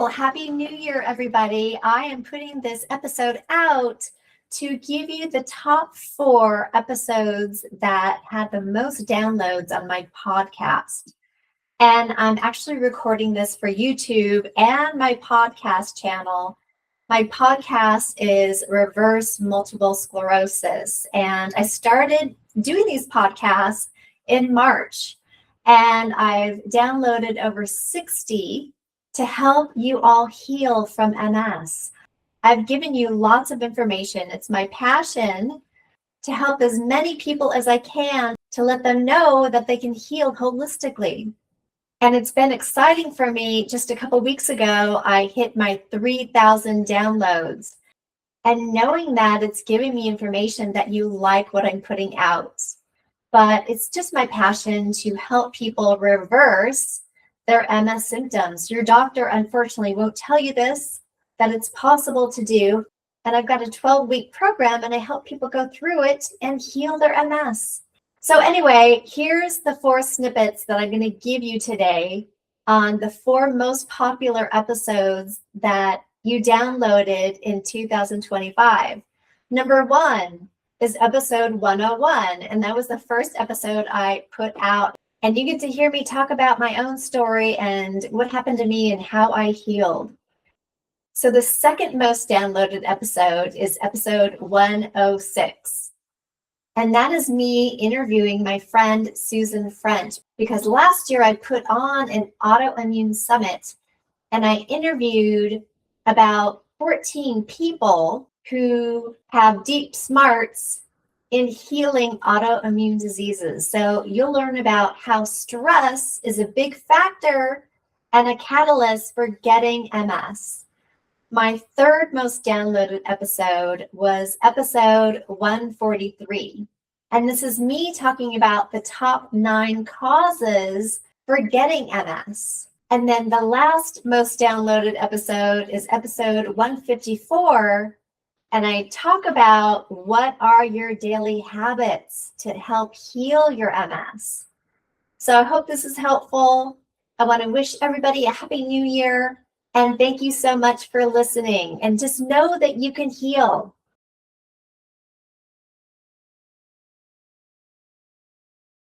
Well, Happy New Year, everybody. I am putting this episode out to give you the top 4 episodes that had the most downloads on my podcast. And I'm actually recording this for YouTube and my podcast channel. My podcast is Reverse Multiple Sclerosis. And I started doing these podcasts in March. And I've downloaded over 60 to help you all heal from MS. I've given you lots of information. It's my passion to help as many people as I can to let them know that they can heal holistically. And it's been exciting for me. Just a couple weeks ago, I hit my 3,000 downloads. And knowing that, it's giving me information that you like what I'm putting out. But it's just my passion to help people reverse their MS symptoms. Your doctor, unfortunately, won't tell you this, that it's possible to do. And I've got a 12-week program, and I help people go through it and heal their MS. So anyway, here's the 4 snippets that I'm going to give you today on the 4 most popular episodes that you downloaded in 2025. Number 1 is episode 101, and that was the first episode I put out. And you get to hear me talk about my own story and what happened to me and how I healed. So the second most downloaded episode is episode 106. And that is me interviewing my friend, Susan French, because last year I put on an autoimmune summit and I interviewed about 14 people who have deep smarts in healing autoimmune diseases. So you'll learn about how stress is a big factor and a catalyst for getting MS. My third most downloaded episode was episode 143. And this is me talking about the top 9 causes for getting MS. And then the last most downloaded episode is episode 154. And I talk about what are your daily habits to help heal your MS. So I hope this is helpful. I want to wish everybody a happy new year. And thank you so much for listening. And just know that you can heal.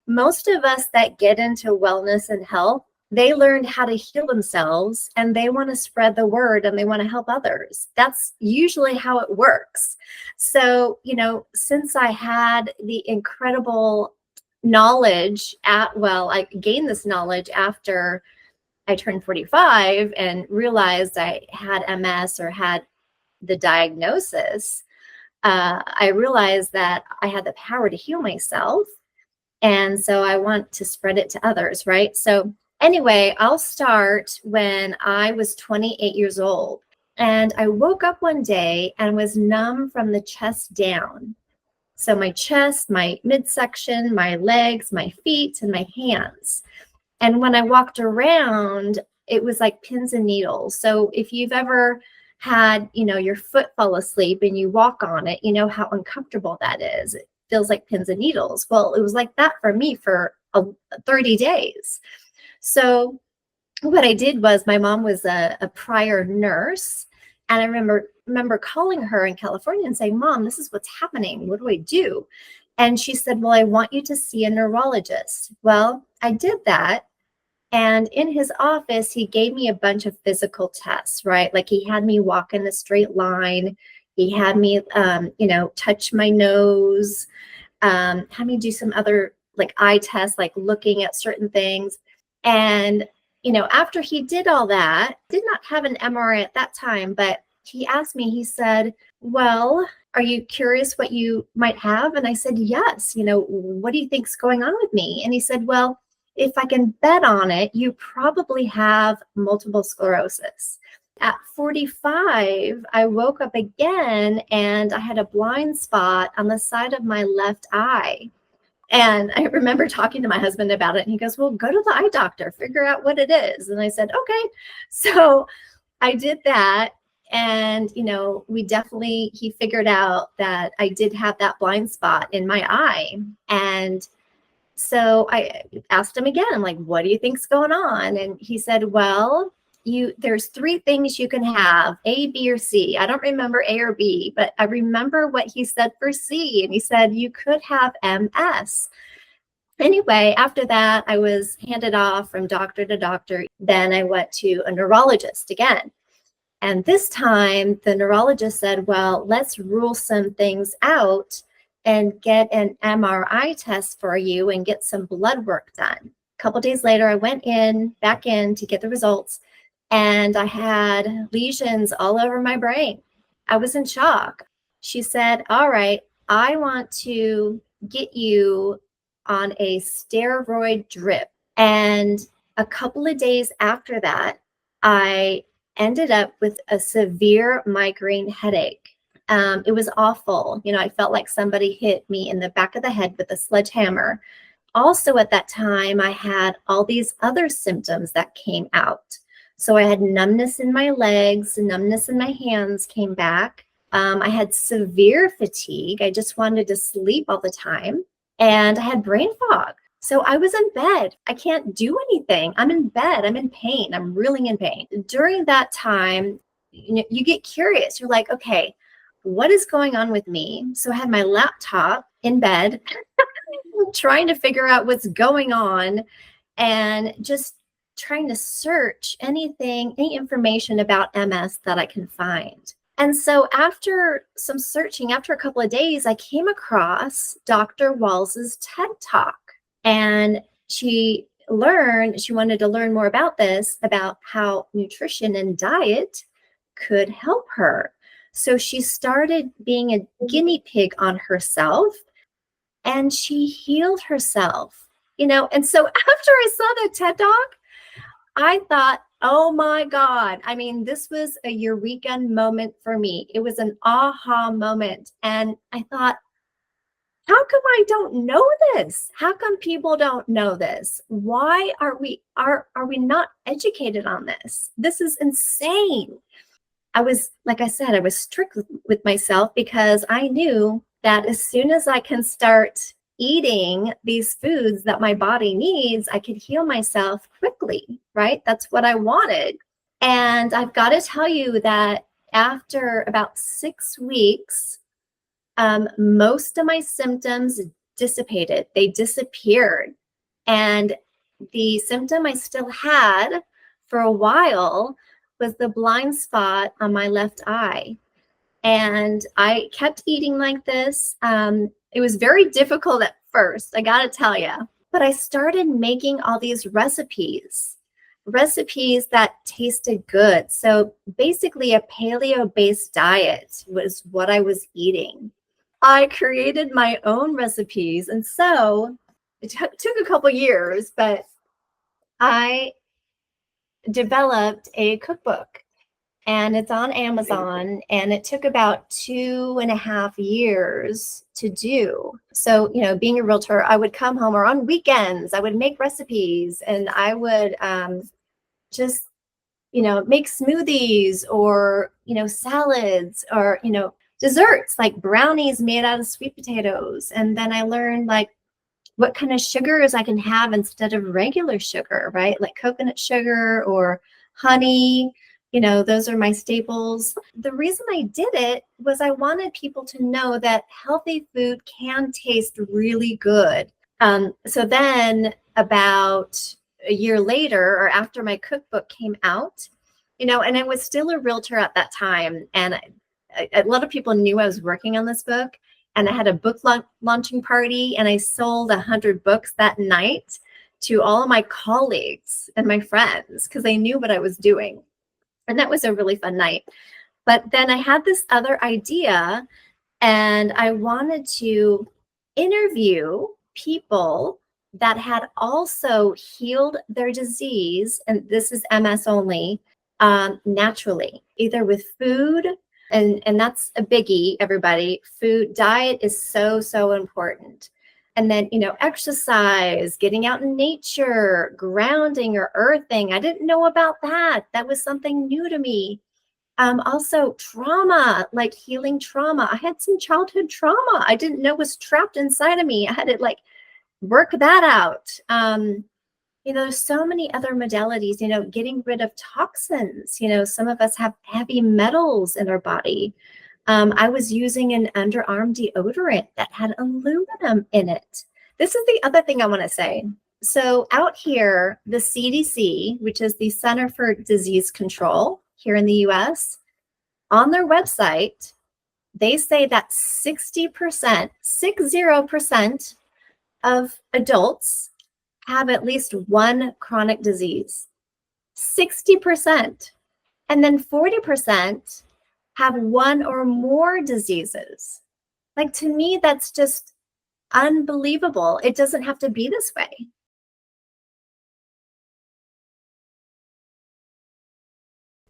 Most of us that get into wellness and health, they learned how to heal themselves and they want to spread the word and they want to help others. That's usually how it works. So, since I had the incredible knowledge I gained this knowledge after I turned 45 and realized I had MS or had the diagnosis. I realized that I had the power to heal myself. And so I want to spread it to others, right? So anyway, I'll start when I was 28 years old. And I woke up one day and was numb from the chest down. So my chest, my midsection, my legs, my feet, and my hands. And when I walked around, it was like pins and needles. So if you've ever had, your foot fall asleep and you walk on it, you know how uncomfortable that is. It feels like pins and needles. Well, it was like that for me for 30 days. So what I did was my mom was a prior nurse. And I remember calling her in California and saying, Mom, this is what's happening. What do I do? And she said, well, I want you to see a neurologist. Well, I did that. And in his office, he gave me a bunch of physical tests, right? Like he had me walk in a straight line. He had me, touch my nose, had me do some other like eye tests, like looking at certain things. And, after he did all that, did not have an MRI at that time, but he asked me, he said, well, are you curious what you might have? And I said, yes. What do you think's going on with me? And he said, well, if I can bet on it, you probably have multiple sclerosis. At 45, I woke up again and I had a blind spot on the side of my left eye. And I remember talking to my husband about it and he goes, well, go to the eye doctor, figure out what it is. And I said, okay. So I did that. And, he figured out that I did have that blind spot in my eye. And so I asked him again, like, what do you think's going on? And he said, well, there's three things you can have, A, B, or C. I don't remember A or B, but I remember what he said for C. And he said you could have MS. Anyway, after that, I was handed off from doctor to doctor. Then I went to a neurologist again. And this time the neurologist said, well, let's rule some things out and get an MRI test for you and get some blood work done. A couple days later, I went back in to get the results, and I had lesions all over my brain. I was in shock. She said, all right, I want to get you on a steroid drip. And a couple of days after that, I ended up with a severe migraine headache. It was awful. I felt like somebody hit me in the back of the head with a sledgehammer. Also at that time, I had all these other symptoms that came out. So I had numbness in my legs, numbness in my hands came back. I had severe fatigue. I just wanted to sleep all the time. And I had brain fog. So I was in bed. I can't do anything. I'm in bed. I'm in pain. I'm really in pain. During that time, you get curious. You're like, okay, what is going on with me? So I had my laptop in bed trying to figure out what's going on and just trying to search any information about MS that I can find. And so after some searching, after a couple of days, I came across Dr. Walls's TED Talk. And she wanted to learn more about this, about how nutrition and diet could help her. So she started being a guinea pig on herself, and she healed herself, And so after I saw the TED Talk, I thought, oh my God. I mean, this was a eureka moment for me. It was an aha moment. And I thought, how come I don't know this? How come people don't know this? Why are we not educated on this? This is insane. Like I said, I was strict with myself because I knew that as soon as I can start eating these foods that my body needs, I could heal myself quickly, right? That's what I wanted. And I've got to tell you that after about 6 weeks, most of my symptoms dissipated. They disappeared. And the symptom I still had for a while was the blind spot on my left eye. And I kept eating like this. It was very difficult at first, I got to tell you. But I started making all these recipes that tasted good. So basically a paleo-based diet was what I was eating. I created my own recipes. And so it took a couple years, but I developed a cookbook, and it's on Amazon, and it took about 2.5 years to do. So, being a realtor, I would come home, or on weekends, I would make recipes, and I would just, make smoothies or, salads or, desserts like brownies made out of sweet potatoes. And then I learned like what kind of sugars I can have instead of regular sugar, right? Like coconut sugar or honey. Those are my staples. The reason I did it was I wanted people to know that healthy food can taste really good. So then about a year later, or after my cookbook came out, and I was still a realtor at that time. And a lot of people knew I was working on this book, and I had a book launching party, and I sold 100 books that night to all of my colleagues and my friends because they knew what I was doing. And that was a really fun night. But then I had this other idea, and I wanted to interview people that had also healed their disease, and this is MS only, naturally, either with food, and that's a biggie, everybody. Food, diet is so, so important. And then, exercise, getting out in nature, grounding or earthing. I didn't know about that. That was something new to me. Also trauma, like healing trauma. I had some childhood trauma I didn't know was trapped inside of me. I had to work that out. there's so many other modalities, getting rid of toxins. Some of us have heavy metals in our body. I was using an underarm deodorant that had aluminum in it. This is the other thing I want to say. So out here, the CDC, which is the Center for Disease Control here in the US, on their website, they say that 60%, 60% of adults have at least one chronic disease. 60%. And then 40% have one or more diseases. Like, to me, that's just unbelievable. It doesn't have to be this way.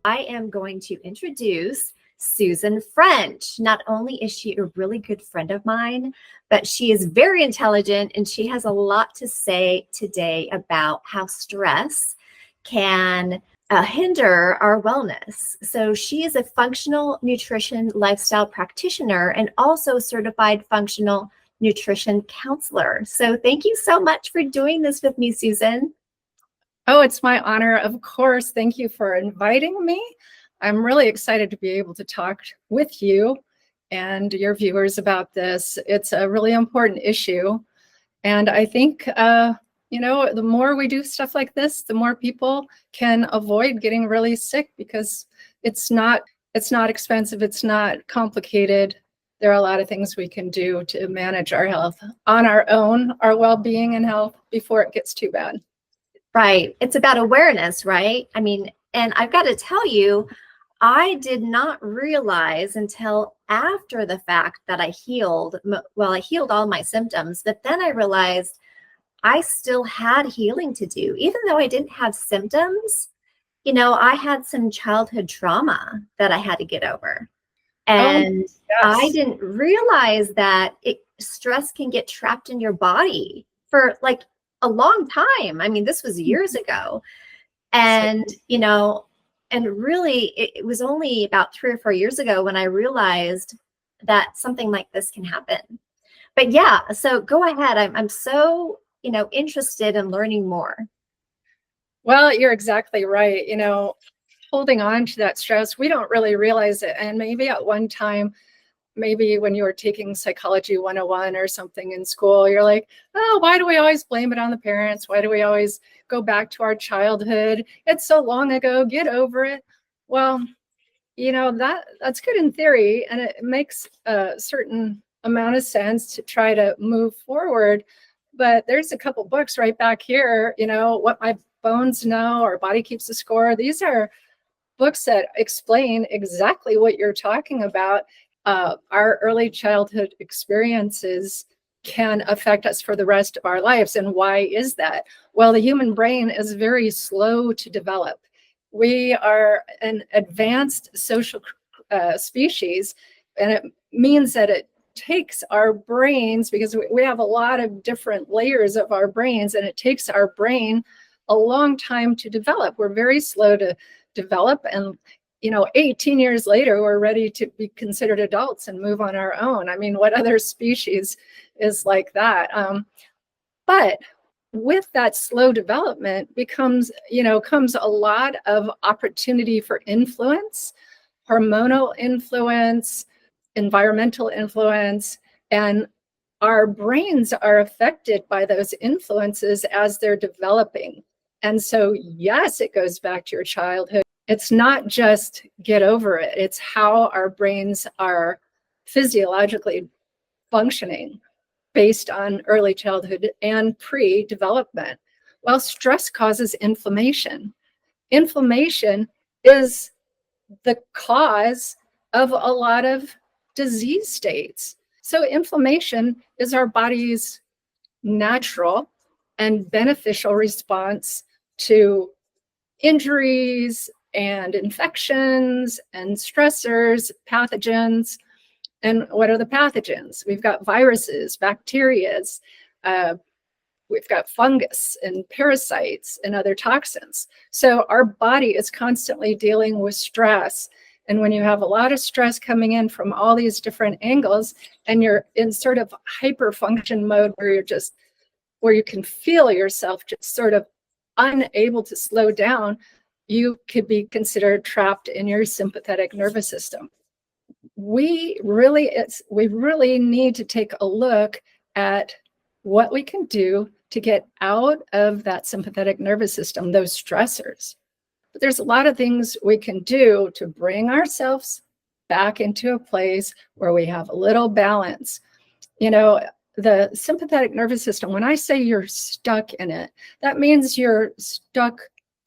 I am going to introduce Susan French. Not only is she a really good friend of mine, but she is very intelligent, and she has a lot to say today about how stress can hinder our wellness. So she is a functional nutrition lifestyle practitioner and also a certified functional nutrition counselor. So thank you so much for doing this with me, Susan. Oh, it's my honor, of course. Thank you for inviting me. I'm really excited to be able to talk with you and your viewers about this. It's a really important issue. And I think, the more we do stuff like this, the more people can avoid getting really sick, because it's not expensive. It's not complicated. There are a lot of things we can do to manage our health on our own, our well-being and health, before it gets too bad. Right. It's about awareness, right? I mean, and I've got to tell you, I did not realize until after the fact that I healed. Well, I healed all my symptoms, but then I realized I still had healing to do. Even though I didn't have symptoms, I had some childhood trauma that I had to get over. And yes. I didn't realize that stress can get trapped in your body for like a long time. I mean, this was years ago. And, and really it was only about 3 or 4 years ago when I realized that something like this can happen. But yeah, so go ahead. I'm so, interested in learning more. Well, you're exactly right. Holding on to that stress, we don't really realize it. And maybe at one time, maybe when you were taking Psychology 101 or something in school, you're like, oh, why do we always blame it on the parents? Why do we always go back to our childhood? It's so long ago, get over it. Well, that's good in theory, and it makes a certain amount of sense to try to move forward. But there's a couple books right back here, What My Bones Know or Body Keeps the Score. These are books that explain exactly what you're talking about. Our early childhood experiences can affect us for the rest of our lives. And why is that? Well, the human brain is very slow to develop. We are an advanced social species, and it means that it takes our brains, because we have a lot of different layers of our brains, and it takes our brain a long time to develop. We're very slow to develop, and 18 years later, we're ready to be considered adults and move on our own. I mean, what other species is like that? But with that slow development comes a lot of opportunity for influence, hormonal influence, environmental influence, and our brains are affected by those influences as they're developing. And so, yes, it goes back to your childhood. It's not just get over it. It's how our brains are physiologically functioning based on early childhood and pre-development. Well, stress causes inflammation. Inflammation is the cause of a lot of disease states. So inflammation is our body's natural and beneficial response to injuries and infections and stressors, pathogens. And what are the pathogens? We've got viruses, bacteria, we've got fungus and parasites and other toxins. So our body is constantly dealing with stress. And when you have a lot of stress coming in from all these different angles, and you're in sort of hyperfunction mode where you can feel yourself just sort of unable to slow down, you could be considered trapped in your sympathetic nervous system. We really need to take a look at what we can do to get out of that sympathetic nervous system, those stressors. But there's a lot of things we can do to bring ourselves back into a place where we have a little balance. You know, the sympathetic nervous system, when I say you're stuck in it, that means you're stuck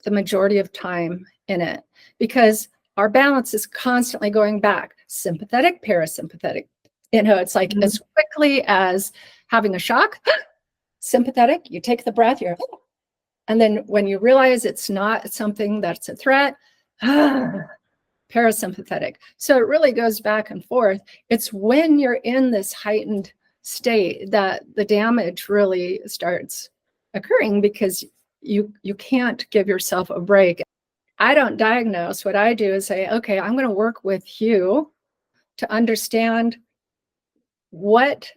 the majority of time in it, because our balance is constantly going back, sympathetic, parasympathetic. You know, it's like as quickly as having a shock, sympathetic, you take the breath, you're, and then when you realize it's not something that's a threat, parasympathetic. So it really goes back and forth. It's when you're in this heightened state that the damage really starts occurring, because you can't give yourself a break. I don't diagnose. What I do is say, okay, I'm going to work with you to understand what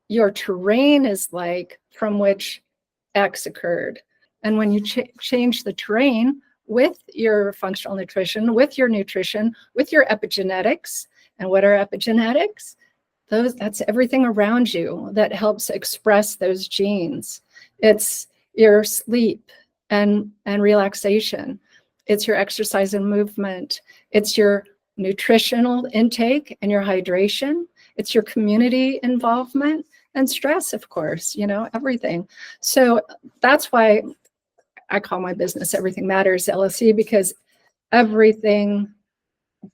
your terrain is like from which X occurred. And when you change the terrain with your functional nutrition, with your nutrition, with your epigenetics, and what are epigenetics? That's everything around you that helps express those genes. It's your sleep and relaxation. It's your exercise and movement. It's your nutritional intake and your hydration. It's your community involvement and stress, of course, you know, everything. So that's why I call my business Everything Matters LLC, because everything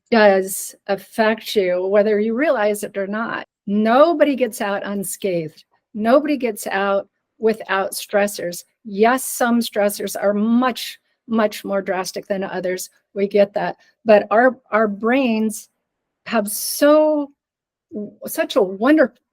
does affect you, whether you realize it or not. Nobody gets out unscathed. Nobody gets out without stressors. Yes, some stressors are much more drastic than others. We get that. But our brains have such a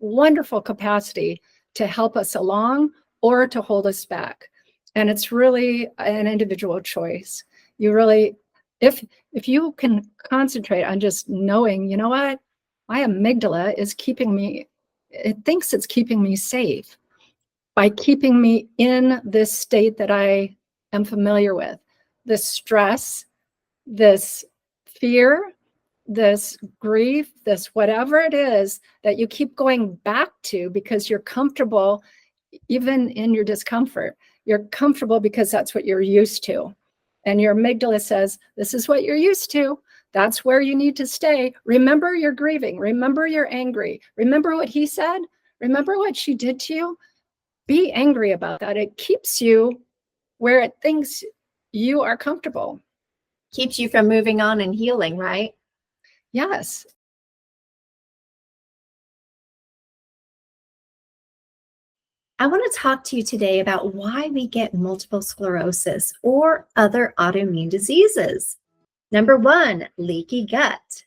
wonderful capacity to help us along or to hold us back. And it's really an individual choice. You really, if you can concentrate on just knowing, you know what, my amygdala is keeping me, it thinks it's keeping me safe by keeping me in this state that I am familiar with. This stress, this fear, this grief, this whatever it is that you keep going back to because you're comfortable, even in your discomfort. You're comfortable because that's what you're used to. And your amygdala says, this is what you're used to. That's where you need to stay. Remember you're grieving. Remember you're angry. Remember what he said. Remember what she did to you. Be angry about that. It keeps you where it thinks you are comfortable. Keeps you from moving on and healing, right? Yes. I want to talk to you today about why we get multiple sclerosis or other autoimmune diseases. Number one, leaky gut.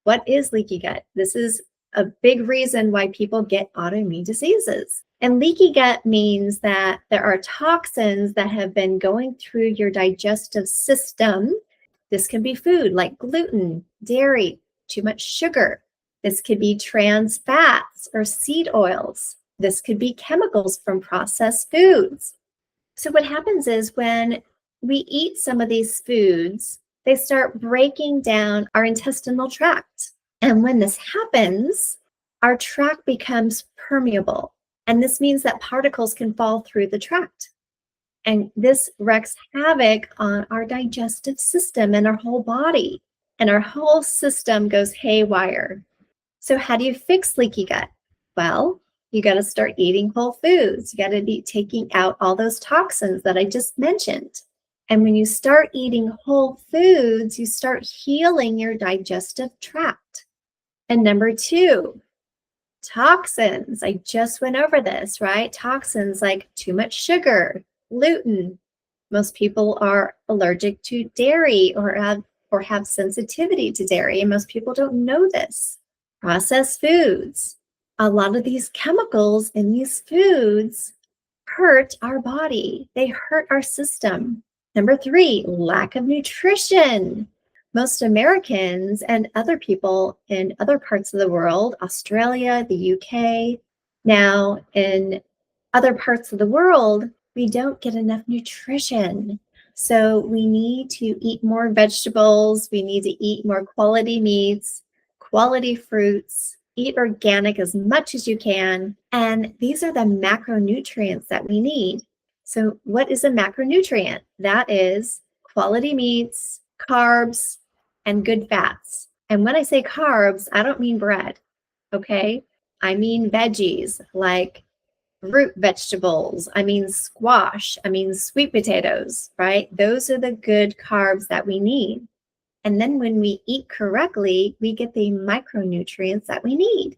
What is leaky gut? This is a big reason why people get autoimmune diseases. And leaky gut means that there are toxins that have been going through your digestive system. This can be food like gluten, dairy, too much sugar. This could be trans fats or seed oils. This could be chemicals from processed foods. So what happens is when we eat some of these foods, they start breaking down our intestinal tract. And when this happens, our tract becomes permeable. And this means that particles can fall through the tract. And this wreaks havoc on our digestive system and our whole body. And our whole system goes haywire. So how do you fix leaky gut? Well, you got to start eating whole foods. You got to be taking out all those toxins that I just mentioned. And when you start eating whole foods, you start healing your digestive tract. And number two, toxins. I just went over this, right? Toxins like too much sugar, gluten. Most people are allergic to dairy or have sensitivity to dairy, and most people don't know this. Processed foods. A lot of these chemicals in these foods hurt our body. They hurt our system. Number three, lack of nutrition. Most Americans and other people in other parts of the world, Australia, the UK, now in other parts of the world, we don't get enough nutrition. So we need to eat more vegetables. We need to eat more quality meats, quality fruits, eat organic as much as you can. And these are the macronutrients that we need. So what is a macronutrient? That is quality meats, carbs, and good fats. And when I say carbs, I don't mean bread, okay? I mean veggies like root vegetables. I mean squash. I mean sweet potatoes, right? Those are the good carbs that we need. And then when we eat correctly, we get the micronutrients that we need.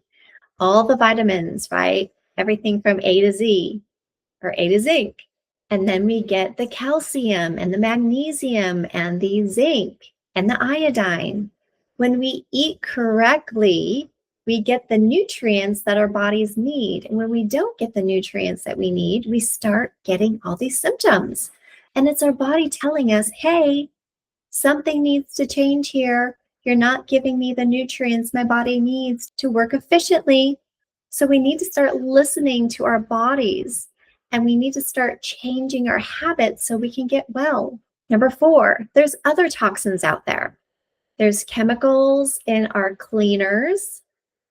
All the vitamins, right? Everything from A to Z or A to zinc. And then we get the calcium and the magnesium and the zinc and the iodine. When we eat correctly, we get the nutrients that our bodies need. And when we don't get the nutrients that we need, we start getting all these symptoms. And it's our body telling us, hey, something needs to change here. You're not giving me the nutrients my body needs to work efficiently. So we need to start listening to our bodies, and we need to start changing our habits so we can get well. Number 4, there's other toxins out there. There's chemicals in our cleaners,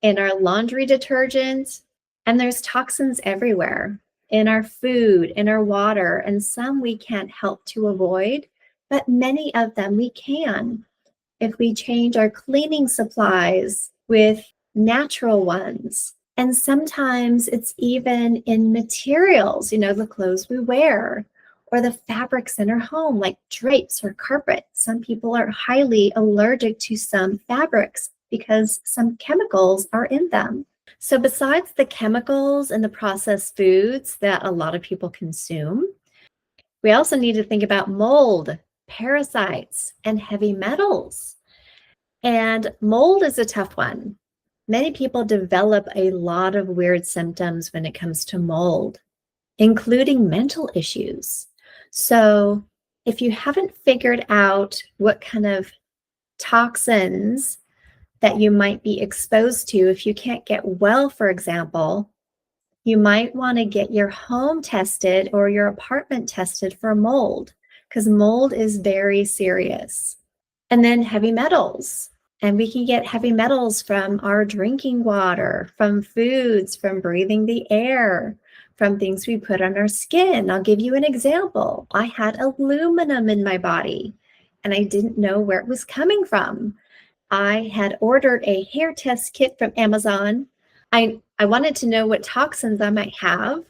in our laundry detergent, and there's toxins everywhere in our food, in our water, and some we can't help to avoid, but many of them we can if we change our cleaning supplies with natural ones. And sometimes it's even in materials, the clothes we wear or the fabrics in our home, like drapes or carpet. Some people are highly allergic to some fabrics because some chemicals are in them. So besides the chemicals and the processed foods that a lot of people consume, we also need to think about mold, parasites, and heavy metals. And mold is a tough one. Many people develop a lot of weird symptoms when it comes to mold, including mental issues. So if you haven't figured out what kind of toxins that you might be exposed to, if you can't get well, for example, you might want to get your home tested or your apartment tested for mold, because mold is very serious. And then heavy metals. And we can get heavy metals from our drinking water, from foods, from breathing the air, from things we put on our skin. I'll give you an example. I had aluminum in my body, and I didn't know where it was coming from. I had ordered a hair test kit from Amazon. I wanted to know what toxins I might have.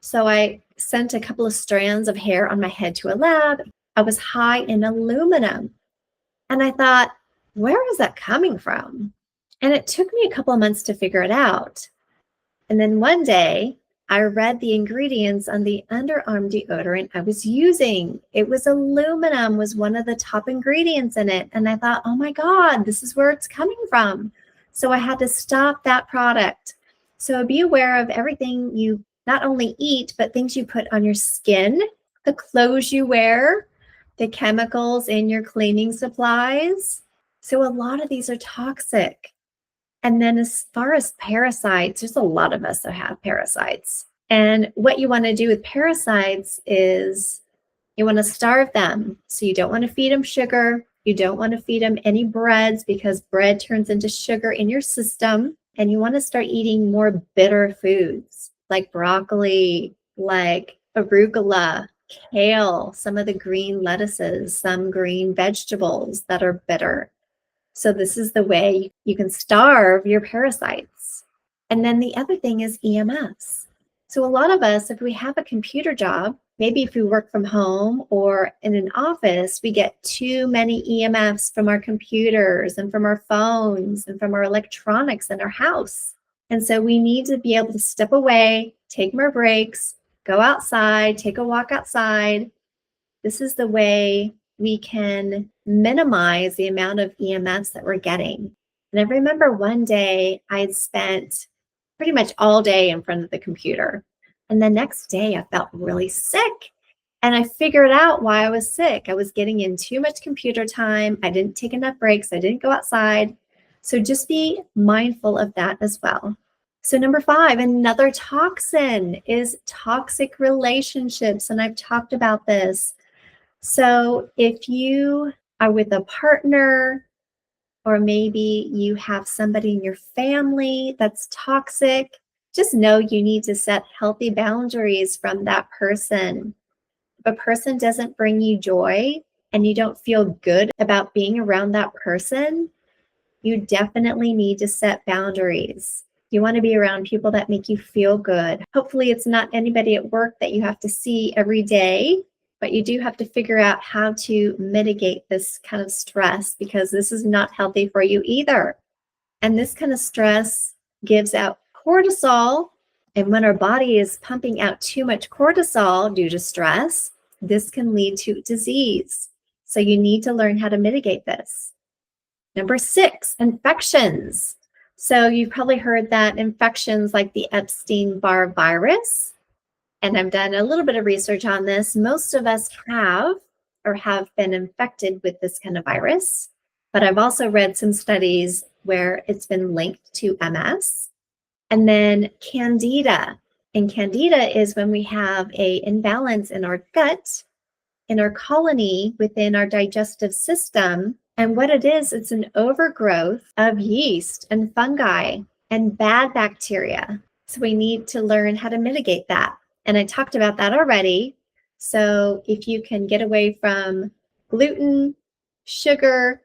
So I sent a couple of strands of hair on my head to a lab. I was high in aluminum. And I thought, where is that coming from? And it took me a couple of months to figure it out. And then one day, I read the ingredients on the underarm deodorant I was using. It was aluminum, was one of the top ingredients in it. And I thought, oh my God, this is where it's coming from. So I had to stop that product. So be aware of everything you not only eat, but things you put on your skin, the clothes you wear, the chemicals in your cleaning supplies. So a lot of these are toxic. And then as far as parasites, there's a lot of us that have parasites. And what you want to do with parasites is you want to starve them. So you don't want to feed them sugar. You don't want to feed them any breads, because bread turns into sugar in your system. And you want to start eating more bitter foods like broccoli, like arugula, kale, some of the green lettuces, some green vegetables that are bitter. So this is the way you can starve your parasites. And then the other thing is EMFs. So a lot of us, if we have a computer job, maybe if we work from home or in an office, we get too many EMFs from our computers and from our phones and from our electronics in our house. And so we need to be able to step away, take more breaks, go outside, take a walk outside. This is the way we can minimize the amount of EMFs that we're getting. And I remember one day I'd spent pretty much all day in front of the computer. And the next day I felt really sick. And I figured out why I was sick. I was getting in too much computer time. I didn't take enough breaks. I didn't go outside. So just be mindful of that as well. So number 5, another toxin is toxic relationships. And I've talked about this. So if you are with a partner, or maybe you have somebody in your family that's toxic, just know you need to set healthy boundaries from that person. If a person doesn't bring you joy and you don't feel good about being around that person, you definitely need to set boundaries. You want to be around people that make you feel good. Hopefully, it's not anybody at work that you have to see every day, but you do have to figure out how to mitigate this kind of stress, because this is not healthy for you either. And this kind of stress gives out cortisol. And when our body is pumping out too much cortisol due to stress, this can lead to disease. So you need to learn how to mitigate this. Number 6, infections. So you've probably heard that infections like the Epstein-Barr virus, and I've done a little bit of research on this. Most of us have been infected with this kind of virus, but I've also read some studies where it's been linked to MS. And then Candida. And Candida is when we have an imbalance in our gut, in our colony within our digestive system. And what it is, it's an overgrowth of yeast and fungi and bad bacteria. So we need to learn how to mitigate that. And I talked about that already. So if you can get away from gluten, sugar,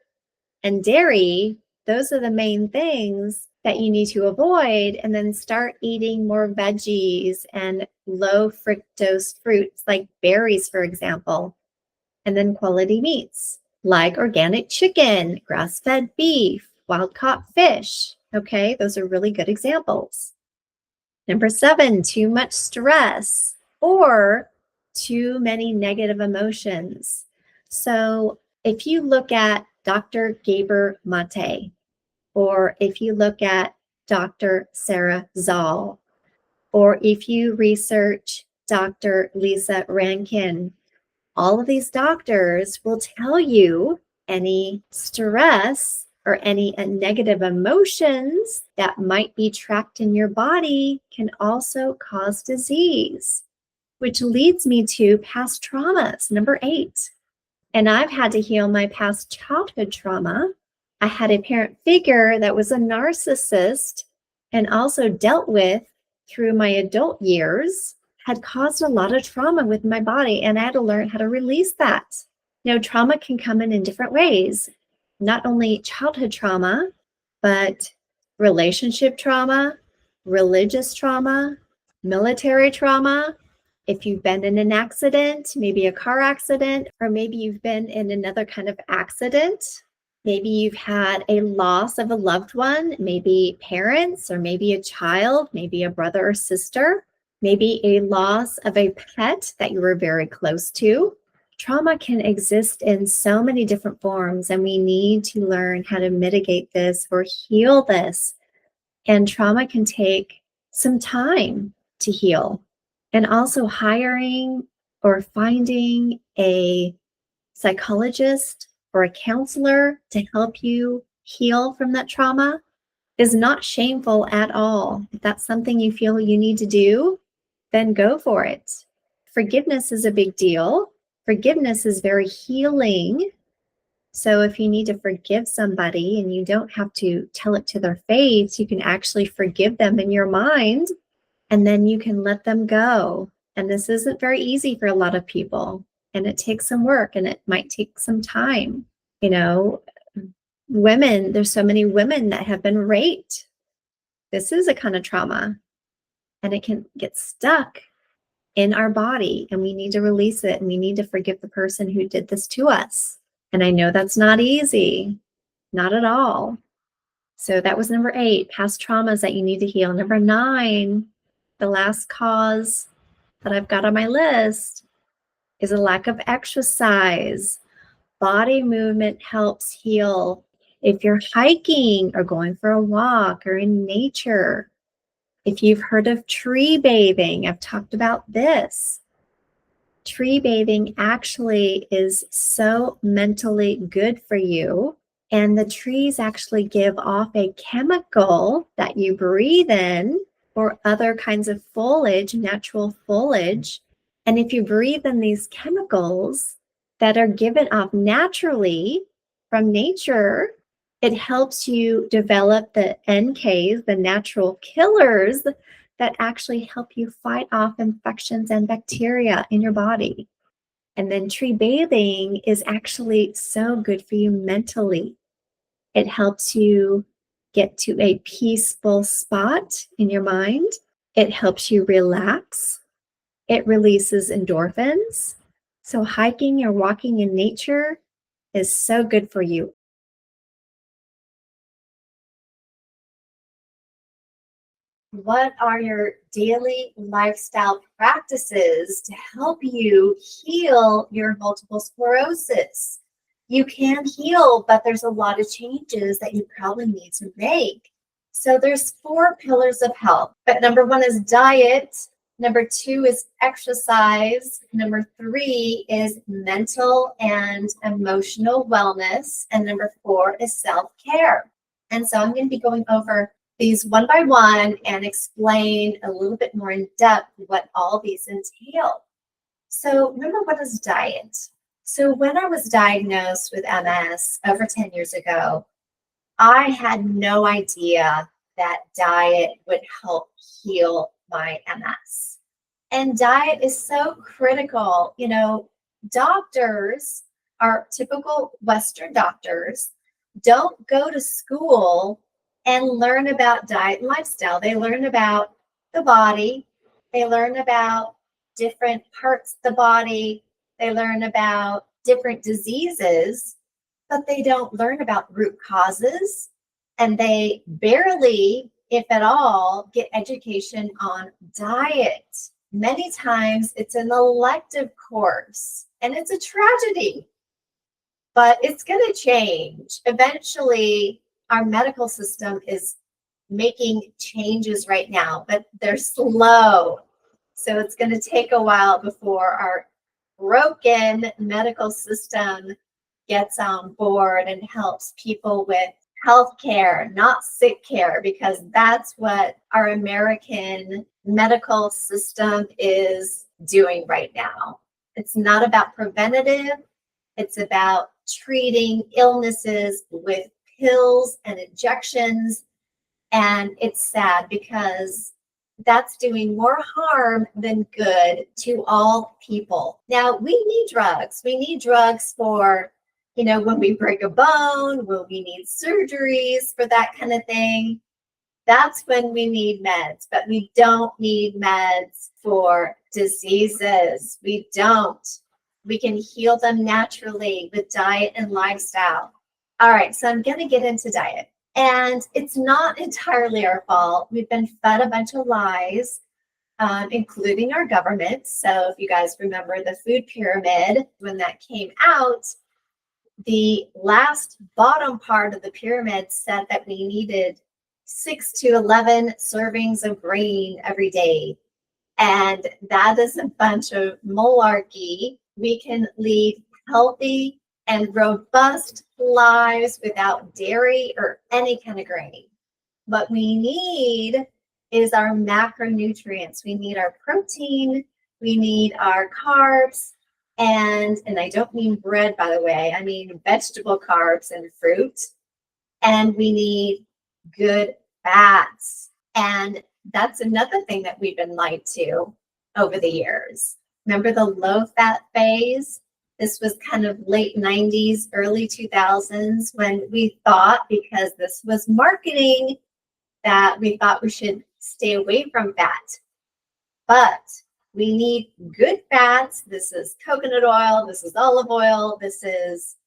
and dairy, those are the main things that you need to avoid, and then start eating more veggies and low fructose fruits like berries, for example, and then quality meats like organic chicken, grass-fed beef, wild-caught fish. Okay, those are really good examples. Number 7, too much stress or too many negative emotions. So if you look at Dr. Gabor Mate, or if you look at Dr. Sarah Zoll, or if you research Dr. Lisa Rankin, all of these doctors will tell you any stress or any negative emotions that might be trapped in your body can also cause disease, which leads me to past traumas, number 8. And I've had to heal my past childhood trauma. I had a parent figure that was a narcissist and also dealt with through my adult years, had caused a lot of trauma with my body, and I had to learn how to release that. Now, trauma can come in different ways, not only childhood trauma, but relationship trauma, religious trauma, military trauma. If you've been in an accident, maybe a car accident, or maybe you've been in another kind of accident, maybe you've had a loss of a loved one, maybe parents, or maybe a child, maybe a brother or sister, maybe a loss of a pet that you were very close to. Trauma can exist in so many different forms, and we need to learn how to mitigate this or heal this. And trauma can take some time to heal. And also hiring or finding a psychologist or a counselor to help you heal from that trauma is not shameful at all. If that's something you feel you need to do, then go for it. Forgiveness is a big deal. Forgiveness is very healing. So if you need to forgive somebody and you don't have to tell it to their face, you can actually forgive them in your mind, and then you can let them go. And this isn't very easy for a lot of people, and it takes some work, and it might take some time. You know, women, there's so many women that have been raped. This is a kind of trauma, and it can get stuck in our body, and we need to release it, and we need to forgive the person who did this to us. And I know that's not easy, not at all. So that was number 8, past traumas that you need to heal. Number 9, the last cause that I've got on my list is a lack of exercise. Body movement helps heal. If you're hiking or going for a walk or in nature, if you've heard of tree bathing, I've talked about this. Tree bathing actually is so mentally good for you. And the trees actually give off a chemical that you breathe in or other kinds of foliage, natural foliage. And if you breathe in these chemicals that are given off naturally from nature, it helps you develop the NKs, the natural killers that actually help you fight off infections and bacteria in your body. And then tree bathing is actually so good for you mentally. It helps you get to a peaceful spot in your mind. It helps you relax. It releases endorphins. So hiking or walking in nature is so good for you. What are your daily lifestyle practices to help you heal your multiple sclerosis? You can heal, but there's a lot of changes that you probably need to make. So there's 4 pillars of health. But number 1 is diet. Number 2 is exercise. Number 3 is mental and emotional wellness. And number 4 is self-care. And so I'm going to be going over these one by one and explain a little bit more in depth what all these entail. So number 1 is diet. So when I was diagnosed with MS over 10 years ago, I had no idea that diet would help heal my MS. And diet is so critical. You know, doctors, our typical Western doctors, don't go to school and learn about diet and lifestyle. They learn about the body. They learn about different parts of the body. They learn about different diseases, but they don't learn about root causes. And they barely, if at all, get education on diet. Many times it's an elective course, and it's a tragedy, but it's going to change. Eventually, our medical system is making changes right now, but they're slow. So it's going to take a while before our broken medical system gets on board and helps people with health care, not sick care, because that's what our American medical system is doing right now. It's not about preventative. It's about treating illnesses with pills and injections. And it's sad because that's doing more harm than good to all people. Now, we need drugs. We need drugs for, when we break a bone, when we need surgeries for that kind of thing. That's when we need meds, but we don't need meds for diseases. We don't. We can heal them naturally with diet and lifestyle. All right, so I'm going to get into diet. And it's not entirely our fault. We've been fed a bunch of lies, including our government. So if you guys remember the food pyramid, when that came out, the last bottom part of the pyramid said that we needed 6 to 11 servings of grain every day. And that is a bunch of malarkey. We can lead healthy and robust lives without dairy or any kind of grain. What we need is our macronutrients. We need our protein, we need our carbs, and I don't mean bread, by the way, I mean vegetable carbs and fruit. And we need good fats. And that's another thing that we've been lied to over the years. Remember the low fat phase? This was kind of late 90s, early 2000s, when we thought, because this was marketing, that we thought we should stay away from fat. But we need good fats. This is coconut oil. This is olive oil. This is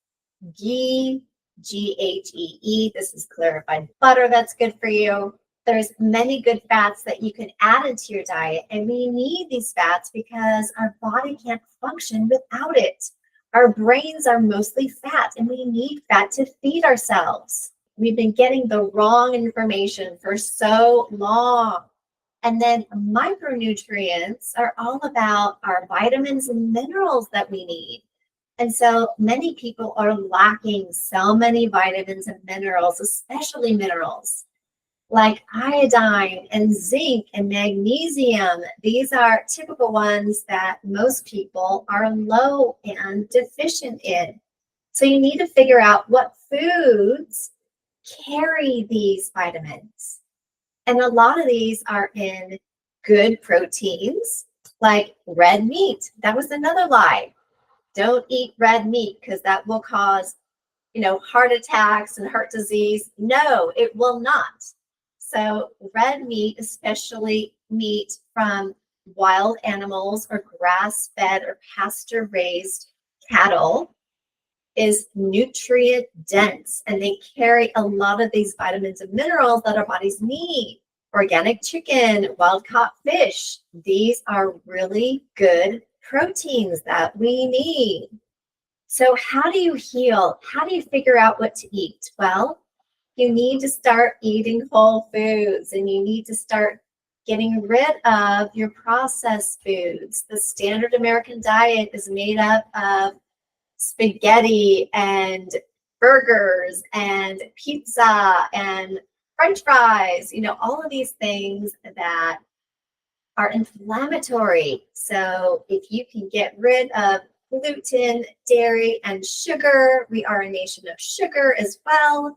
ghee, Ghee. This is clarified butter that's good for you. There's many good fats that you can add into your diet. And we need these fats because our body can't function without it. Our brains are mostly fat, and we need fat to feed ourselves. We've been getting the wrong information for so long. And then micronutrients are all about our vitamins and minerals that we need. And so many people are lacking so many vitamins and minerals, especially minerals. like iodine and zinc and magnesium. These are typical ones that most people are low and deficient in. So you need to figure out what foods carry these vitamins. And a lot of these are in good proteins, like red meat. That was another lie. Don't eat red meat because that will cause, heart attacks and heart disease. No, it will not. So red meat, especially meat from wild animals or grass-fed or pasture-raised cattle, is nutrient dense, and they carry a lot of these vitamins and minerals that our bodies need. Organic chicken, wild caught fish, these are really good proteins that we need. So how do you heal? How do you figure out what to eat? Well, you need to start eating whole foods, and you need to start getting rid of your processed foods. The standard American diet is made up of spaghetti and burgers and pizza and French fries, all of these things that are inflammatory. So if you can get rid of gluten, dairy, and sugar, we are a nation of sugar as well.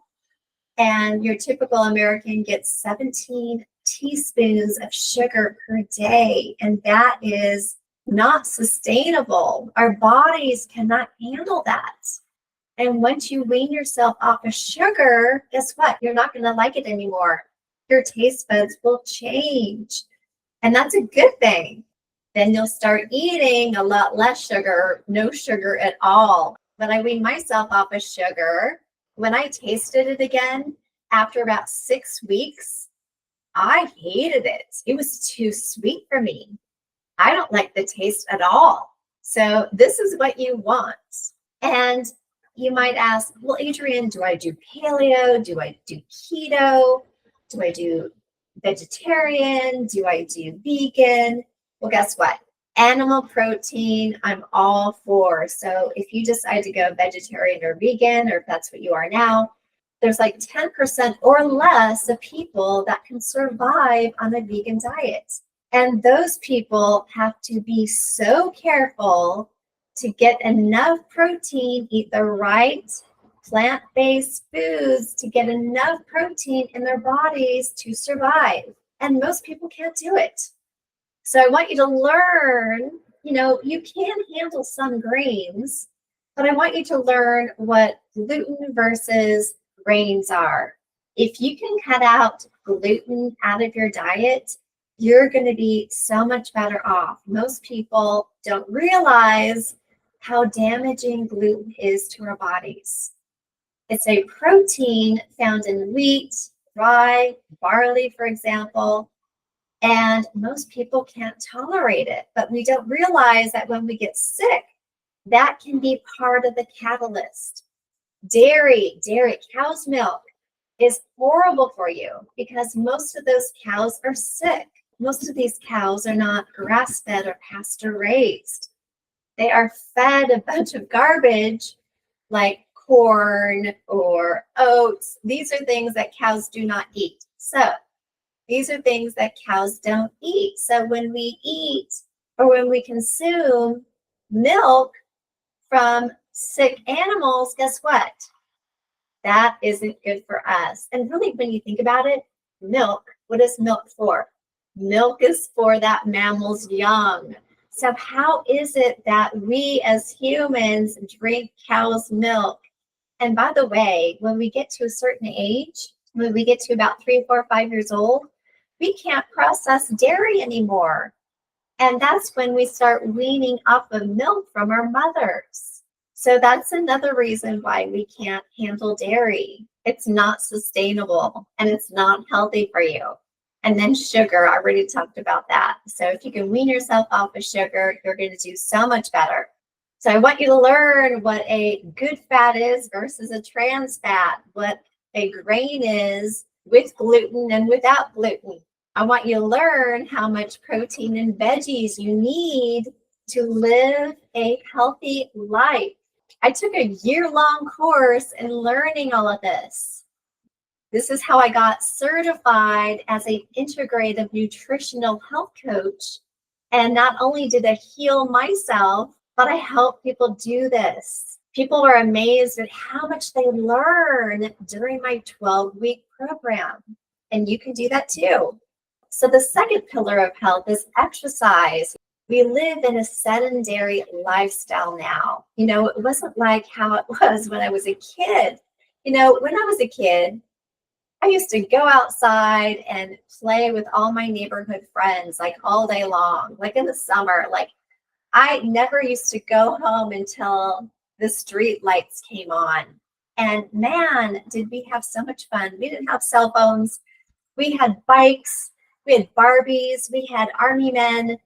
And your typical American gets 17 teaspoons of sugar per day. And that is not sustainable. Our bodies cannot handle that. And once you wean yourself off of sugar, guess what? You're not going to like it anymore. Your taste buds will change. And that's a good thing. Then you'll start eating a lot less sugar, no sugar at all. When I weaned myself off of sugar, when I tasted it again, after about 6 weeks, I hated it. It was too sweet for me. I don't like the taste at all. So this is what you want. And you might ask, well, Adrienne, do I do paleo? Do I do keto? Do I do vegetarian? Do I do vegan? Well, guess what? Animal protein, I'm all for. So if you decide to go vegetarian or vegan, or if that's what you are now, there's like 10% or less of people that can survive on a vegan diet. And those people have to be so careful to get enough protein, eat the right plant-based foods to get enough protein in their bodies to survive. And most people can't do it. So I want you to learn, you can handle some grains, but I want you to learn what gluten versus grains are. If you can cut out gluten out of your diet, you're going to be so much better off. Most people don't realize how damaging gluten is to our bodies. It's a protein found in wheat, rye, barley, for example, and most people can't tolerate it. But we don't realize that when we get sick, that can be part of the catalyst. Dairy, cow's milk is horrible for you because most of those cows are sick. Most of these cows are not grass-fed or pasture-raised. They are fed a bunch of garbage like corn or oats. These are things that cows do not eat. So these are things that cows don't eat. So when we eat or when we consume milk from sick animals, guess what? That isn't good for us. And really, when you think about it, milk, what is milk for? Milk is for that mammal's young. So how is it that we as humans drink cow's milk? And by the way, when we get to a certain age, when we get to about 3, 4, 5 years old, we can't process dairy anymore. And that's when we start weaning off of milk from our mothers. So that's another reason why we can't handle dairy. It's not sustainable and it's not healthy for you. And then sugar, I already talked about that. So if you can wean yourself off of sugar, you're going to do so much better. So I want you to learn what a good fat is versus a trans fat, what a grain is with gluten and without gluten. I want you to learn how much protein and veggies you need to live a healthy life. I took a year-long course in learning all of this. This is how I got certified as an integrative nutritional health coach. And not only did I heal myself, but I help people do this. People are amazed at how much they learn during my 12-week program. And you can do that too. So the second pillar of health is exercise. We live in a sedentary lifestyle now. It wasn't like how it was when I was a kid. When I was a kid, I used to go outside and play with all my neighborhood friends, like all day long, like in the summer. Like I never used to go home until the street lights came on. And man, did we have so much fun. We didn't have cell phones. We had bikes. We had Barbies. We had army men.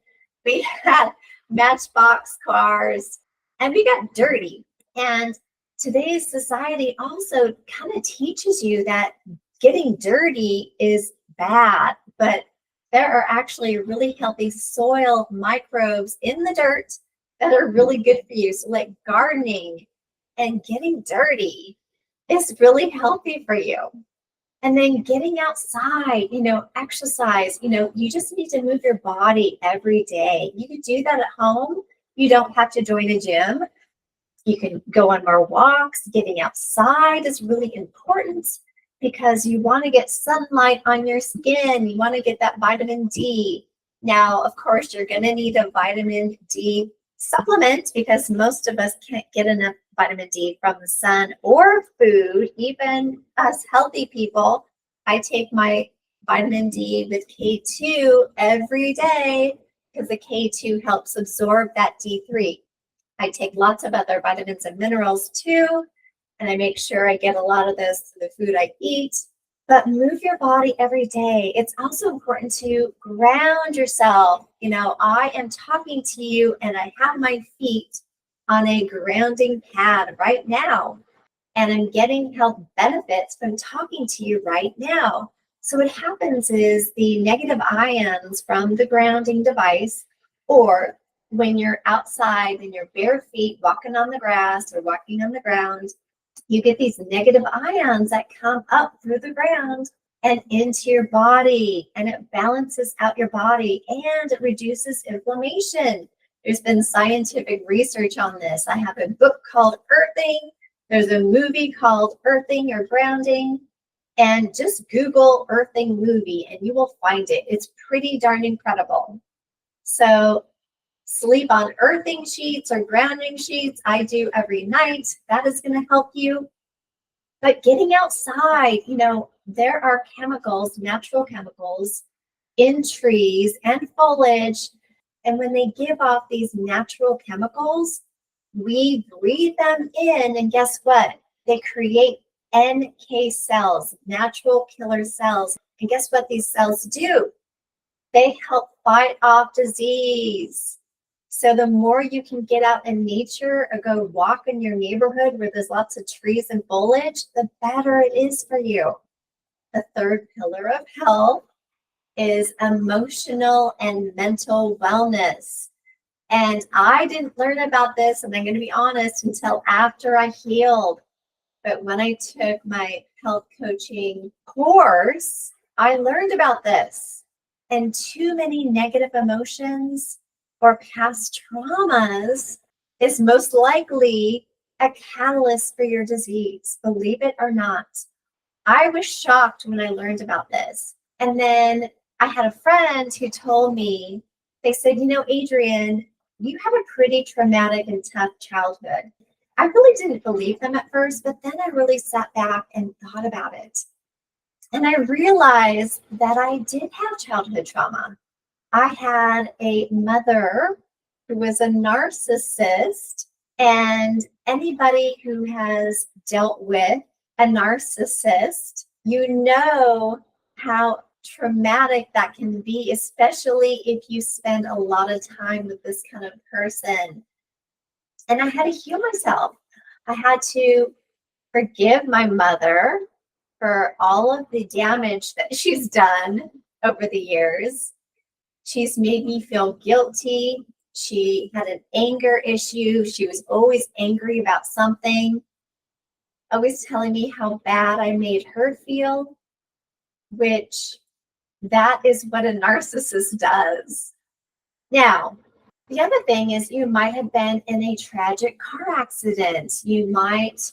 We had matchbox cars. And we got dirty. And today's society also kind of teaches you that getting dirty is bad, but there are actually really healthy soil microbes in the dirt that are really good for you. So like gardening and getting dirty is really healthy for you. And then getting outside, exercise, you just need to move your body every day. You can do that at home. You don't have to join a gym. You can go on more walks. Getting outside is really important because you want to get sunlight on your skin. You want to get that vitamin D. Now, of course, you're going to need a vitamin D supplement because most of us can't get enough vitamin D from the sun or food. Even us healthy people, I take my vitamin D with K2 every day because the K2 helps absorb that D3. I take lots of other vitamins and minerals too, and I make sure I get a lot of those through the food I eat. But move your body every day. It's also important to ground yourself. I am talking to you and I have my feet on a grounding pad right now, and I'm getting health benefits from talking to you right now. So what happens is the negative ions from the grounding device, or when you're outside in your bare feet walking on the grass or walking on the ground, you get these negative ions that come up through the ground and into your body, and it balances out your body and it reduces inflammation. There's been scientific research on this. I have a book called Earthing. There's a movie called Earthing or Grounding, and just Google Earthing movie and you will find it. It's pretty darn incredible. So sleep on earthing sheets or grounding sheets. I do every night. That is going to help you. But getting outside, there are chemicals, natural chemicals in trees and foliage. And when they give off these natural chemicals, we breathe them in. And guess what? They create NK cells, natural killer cells. And guess what these cells do? They help fight off disease. So the more you can get out in nature or go walk in your neighborhood where there's lots of trees and foliage, the better it is for you. The third pillar of health is emotional and mental wellness. And I didn't learn about this, and I'm going to be honest, until after I healed. But when I took my health coaching course, I learned about this. And too many negative emotions or past traumas is most likely a catalyst for your disease, believe it or not. I was shocked when I learned about this. And then I had a friend who told me, they said, Adrienne, you have a pretty traumatic and tough childhood. I really didn't believe them at first, but then I really sat back and thought about it. And I realized that I did have childhood trauma. I had a mother who was a narcissist, and anybody who has dealt with a narcissist, you know how traumatic that can be, especially if you spend a lot of time with this kind of person. And I had to heal myself. I had to forgive my mother for all of the damage that she's done over the years. She's made me feel guilty. She had an anger issue. She was always angry about something. always telling me how bad I made her feel, which that is what a narcissist does. Now, the other thing is you might have been in a tragic car accident. You might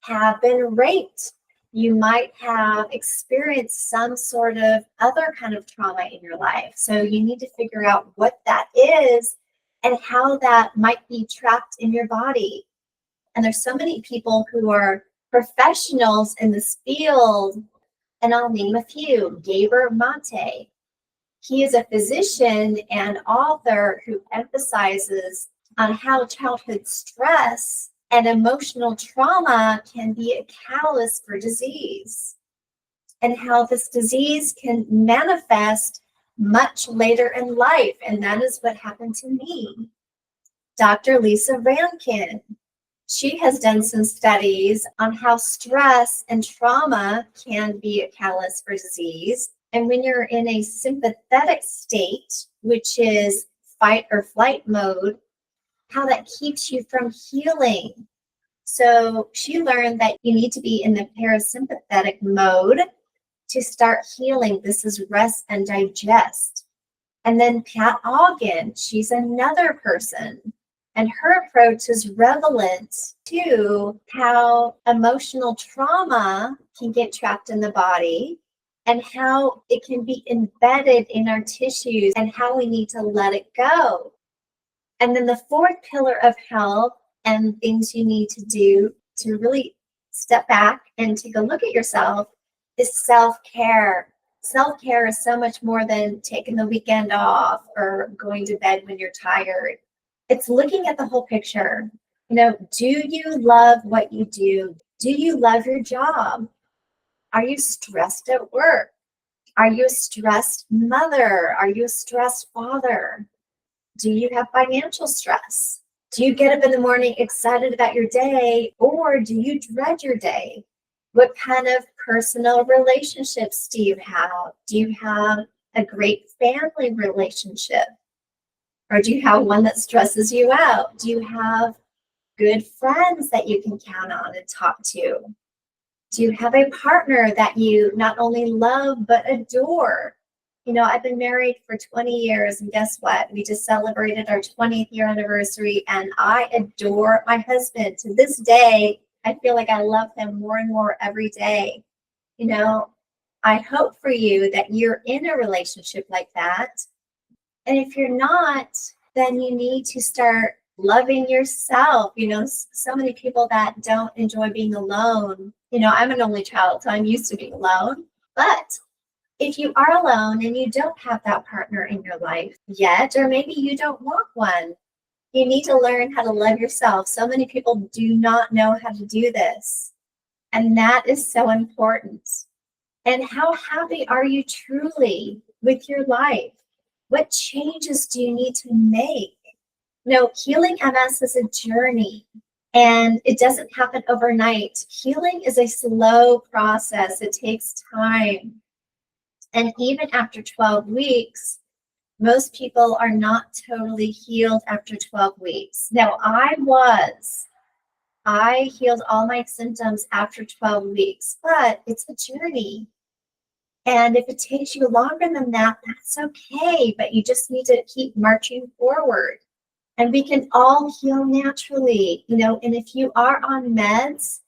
have been raped. You might have experienced some sort of other kind of trauma in your life. So you need to figure out what that is and how that might be trapped in your body. And there's so many people who are professionals in this field, and I'll name a few. Gabor Mate. He is a physician and author who emphasizes on how childhood stress and emotional trauma can be a catalyst for disease, and how this disease can manifest much later in life. And that is what happened to me. Dr. Lisa Rankin, she has done some studies on how stress and trauma can be a catalyst for disease. And when you're in a sympathetic state, which is fight or flight mode, how that keeps you from healing. So she learned that you need to be in the parasympathetic mode to start healing. This is rest and digest. And then Pat Augen, she's another person. And her approach is relevant to how emotional trauma can get trapped in the body and how it can be embedded in our tissues and how we need to let it go. And then the fourth pillar of health and things you need to do to really step back and take a look at yourself is self-care. Self-care is so much more than taking the weekend off or going to bed when you're tired. It's looking at the whole picture. You know, do you love what you do? Do you love your job? Are you stressed at work? Are you a stressed mother? Are you a stressed father? Do you have financial stress? Do you get up in the morning excited about your day, or do you dread your day? What kind of personal relationships do you have? Do you have a great family relationship? Or do you have one that stresses you out? Do you have good friends that you can count on and talk to? Do you have a partner that you not only love but adore? You know, I've been married for 20 years, and guess what? We just celebrated our 20th year anniversary, and I adore my husband. To this day, I feel like I love him more and more every day. You know, I hope for you that you're in a relationship like that. And if you're not, then you need to start loving yourself. You know, so many people that don't enjoy being alone. You know, I'm an only child, so I'm used to being alone. But if you are alone and you don't have that partner in your life yet, or maybe you don't want one, you need to learn how to love yourself. So many people do not know how to do this. And that is so important. And how happy are you truly with your life? What changes do you need to make? No, healing MS is a journey, and it doesn't happen overnight. Healing is a slow process. It takes time. And even after 12 weeks, most people are not totally healed after 12 weeks. Now, I healed all my symptoms after 12 weeks, but it's a journey. And if it takes you longer than that, that's okay, but you just need to keep marching forward. And we can all heal naturally, you know, and if you are on meds,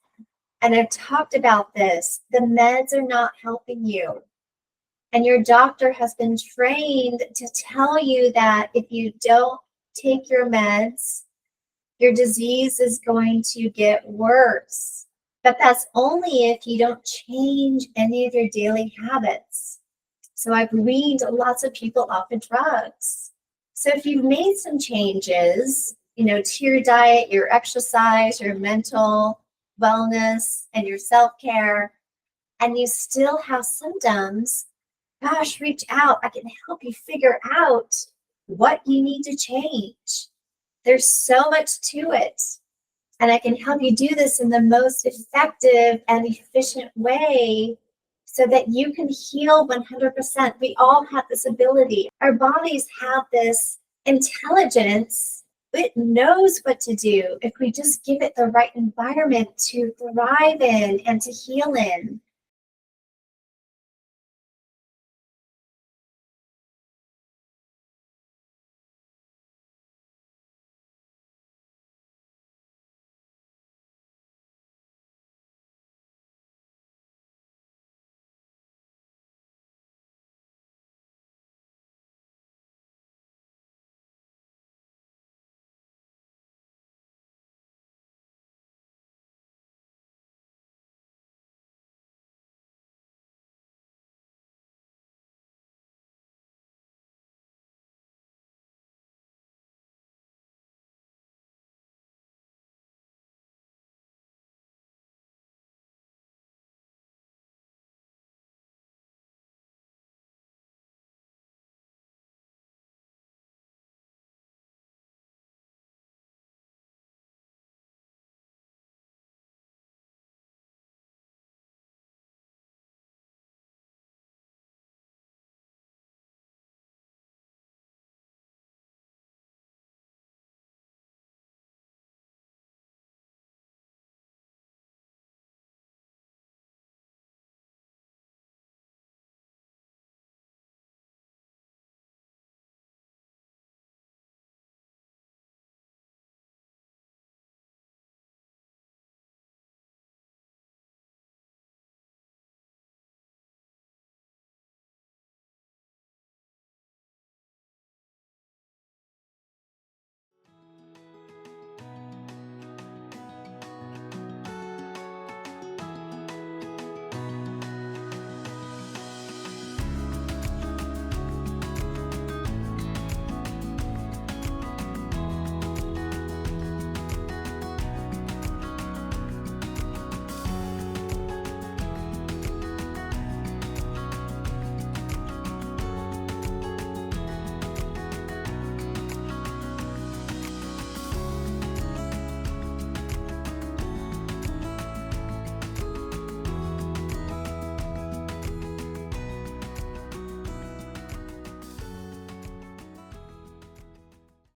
and I've talked about this, the meds are not helping you. And your doctor has been trained to tell you that if you don't take your meds, your disease is going to get worse. But that's only if you don't change any of your daily habits. So I've weaned lots of people off of drugs. So if you've made some changes, you know, to your diet, your exercise, your mental wellness, and your self-care, and you still have symptoms, gosh, reach out. I can help you figure out what you need to change. There's so much to it. And I can help you do this in the most effective and efficient way so that you can heal 100%. We all have this ability. Our bodies have this intelligence it knows what to do if we just give it the right environment to thrive in and to heal in.